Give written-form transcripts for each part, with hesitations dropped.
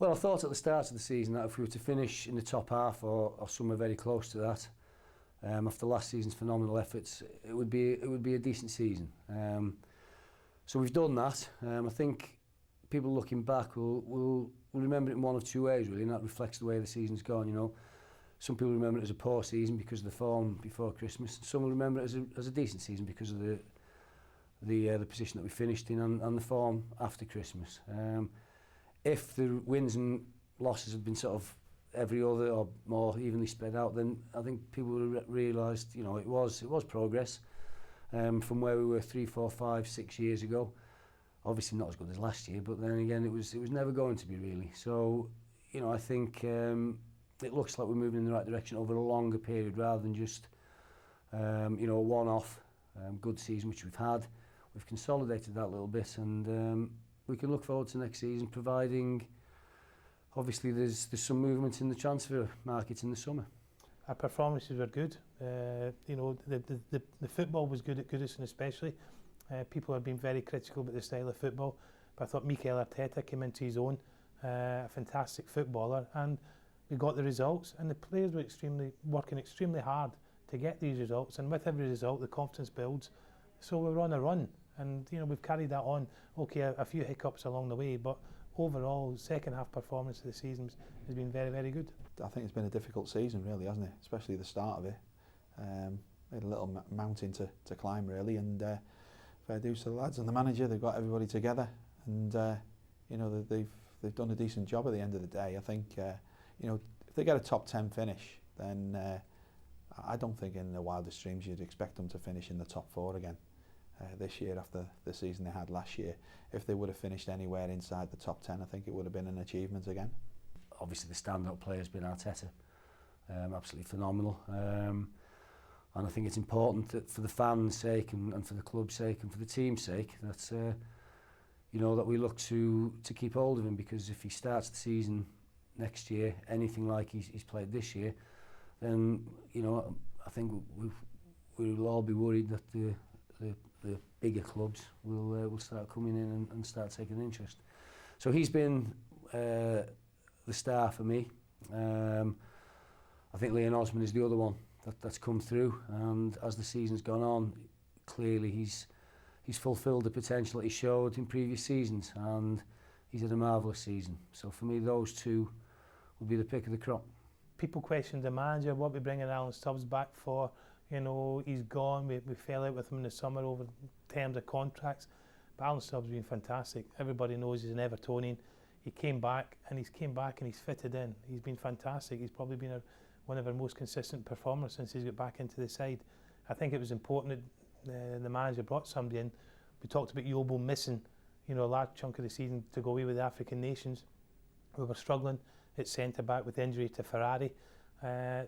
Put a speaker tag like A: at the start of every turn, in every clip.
A: Well, I thought at the start of the season that if we were to finish in the top half or somewhere very close to that, after last season's phenomenal efforts, it would be a decent season. So we've done that. I think people looking back will remember it in one of two ways, really, and that reflects the way the season's gone. You know, some people remember it as a poor season because of the form before Christmas, and some will remember it as a decent season because of the position that we finished in and the form after Christmas. If the wins and losses had been sort of every other or more evenly spread out, then I think people would have realised, you know, it was progress from where we were 3, 4, 5, 6 years ago. Obviously not as good as last year, but then again it was never going to be, really. So, you know, I think it looks like we're moving in the right direction over a longer period rather than just you know, a one-off good season which we've had. We've consolidated that a little bit, and we can look forward to next season, providing obviously there's some movement in the transfer market in the summer.
B: Our performances were good. You know, the football was good at Goodison especially. People have been very critical about the style of football, but I thought Mikel Arteta came into his own, a fantastic footballer, and we got the results, and the players were working extremely hard to get these results, and with every result the confidence builds. So we were on a run, and you know, we've carried that on. Okay, a few hiccups along the way, but overall second half performance of the season has been very, very good.
C: I think it's been a difficult season, really, hasn't it? Especially the start of it. We had a little mountain to climb, really, and fair dues to the lads and the manager. They've got everybody together, and you know, they've done a decent job at the end of the day. I think you know, if they get a top 10 finish, then I don't think in the wildest dreams you'd expect them to finish in the top 4 again this year after the season they had last year. If they would have finished anywhere inside the top 10, I think it would have been an achievement again.
A: Obviously the standout player has been Arteta, absolutely phenomenal, and I think it's important that for the fans' sake and for the club's sake and for the team's sake that you know, that we look to keep hold of him, because if he starts the season next year anything like he's played this year, then you know, I think we'll all be worried that the bigger clubs will start coming in and start taking an interest. So he's been the star for me. I think Leon Osman is the other one that's come through, and as the season's gone on, clearly he's fulfilled the potential that he showed in previous seasons, and he's had a marvellous season. So for me, those two will be the pick of the crop.
B: People questioned the manager, what we bringing Alan Stubbs back for. You know, he's gone. We fell out with him in the summer over terms of contracts. But Alan Stubbs has been fantastic. Everybody knows he's an Evertonian. He came back and he's fitted in. He's been fantastic. He's probably been one of our most consistent performers since he's got back into the side. I think it was important that the manager brought somebody in. We talked about Yobo missing, you know, a large chunk of the season to go away with the African nations. We were struggling at centre back with injury to Ferrari.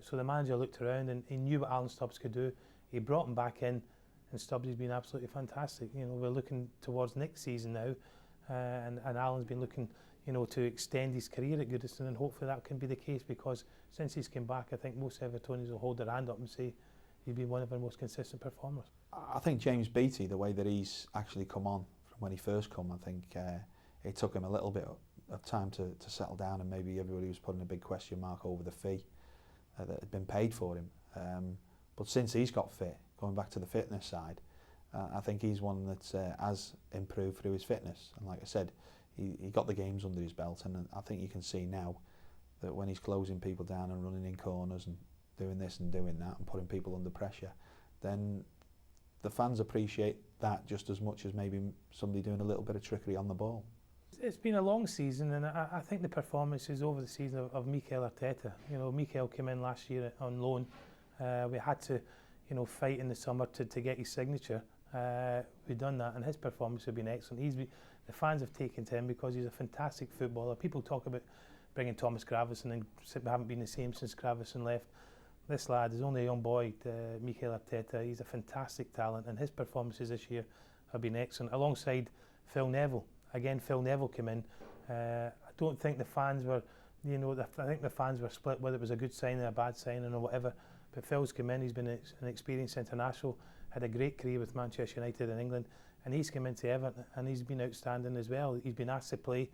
B: So the manager looked around and he knew what Alan Stubbs could do. He brought him back in, and Stubbs has been absolutely fantastic. You know, we're looking towards next season now, and Alan's been looking, you know, to extend his career at Goodison, and hopefully that can be the case, because since he's come back, I think most Evertonians will hold their hand up and say he's been one of our most consistent performers.
C: I think James Beattie, the way that he's actually come on from when he first come, I think it took him a little bit of time to settle down, and maybe everybody was putting a big question mark over the fee that had been paid for him. But since he's got fit, going back to the fitness side, I think he's one that has improved through his fitness. And like I said, he got the games under his belt, and I think you can see now that when he's closing people down and running in corners and doing this and doing that and putting people under pressure, then the fans appreciate that just as much as maybe somebody doing a little bit of trickery on the ball.
B: It's been a long season, and I think the performances over the season of Mikel Arteta. You know, Mikel came in last year on loan. We had to, you know, fight in the summer to get his signature. We've done that, and his performance has been excellent. The fans have taken to him because he's a fantastic footballer. People talk about bringing Thomas Gravesen, and we haven't been the same since Gravesen left. This lad is only a young boy, Mikel Arteta. He's a fantastic talent, and his performances this year have been excellent, alongside Phil Neville. Again, Phil Neville came in. I don't think the fans were, you know, I think the fans were split whether it was a good signing or a bad signing or whatever. But Phil's come in, he's been an experienced international, had a great career with Manchester United in England, and he's come into Everton and he's been outstanding as well. He's been asked to play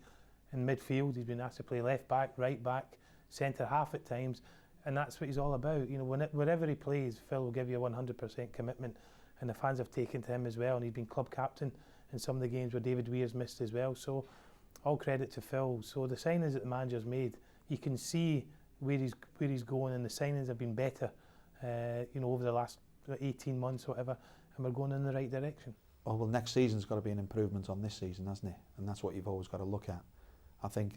B: in midfield. He's been asked to play left back, right back, centre half at times, and that's what he's all about. You know, wherever he plays, Phil will give you a 100% commitment, and the fans have taken to him as well, and he's been club captain in some of the games where David Weir's missed as well. So all credit to Phil. So the signings that the manager's made, you can see where he's going, and the signings have been better, you know, over the last 18 months, whatever, and we're going in the right direction.
C: Oh, well, next season's got to be an improvement on this season, hasn't it? And that's what you've always got to look at. I think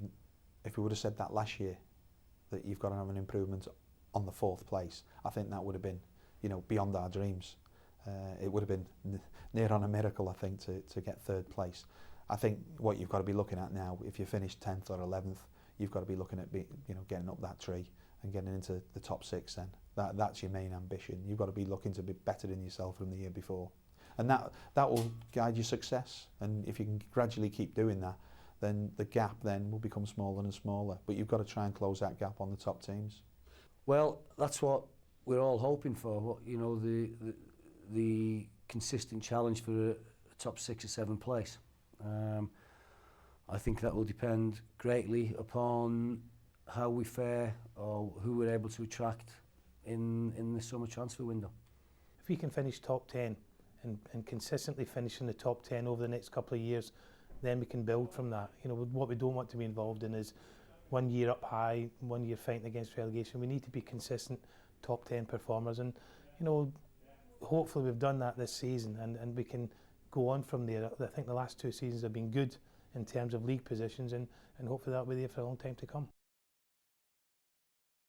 C: if we would have said that last year, that you've got to have an improvement on the 4th place, I think that would have been, you know, beyond our dreams. It would have been near on a miracle, I think, to get 3rd place. I think what you've got to be looking at now, if you finish 10th or 11th, you've got to be looking at, you know, getting up that tree and getting into the top 6 then. That's your main ambition. You've got to be looking to be better than yourself from the year before. And that will guide your success. And if you can gradually keep doing that, then the gap then will become smaller and smaller. But you've got to try and close that gap on the top teams.
A: Well, that's what we're all hoping for. You know, the consistent challenge for a top 6 or 7 place. I think that will depend greatly upon how we fare or who we're able to attract in the summer transfer window.
B: If we can finish top 10 and consistently finish in the top 10 over the next couple of years, then we can build from that. You know, what we don't want to be involved in is 1 year up high, 1 year fighting against relegation. We need to be consistent top 10 performers, and you know, hopefully we've done that this season, and we can go on from there. I think the last 2 seasons have been good in terms of league positions, and hopefully that'll be there for a long time to come.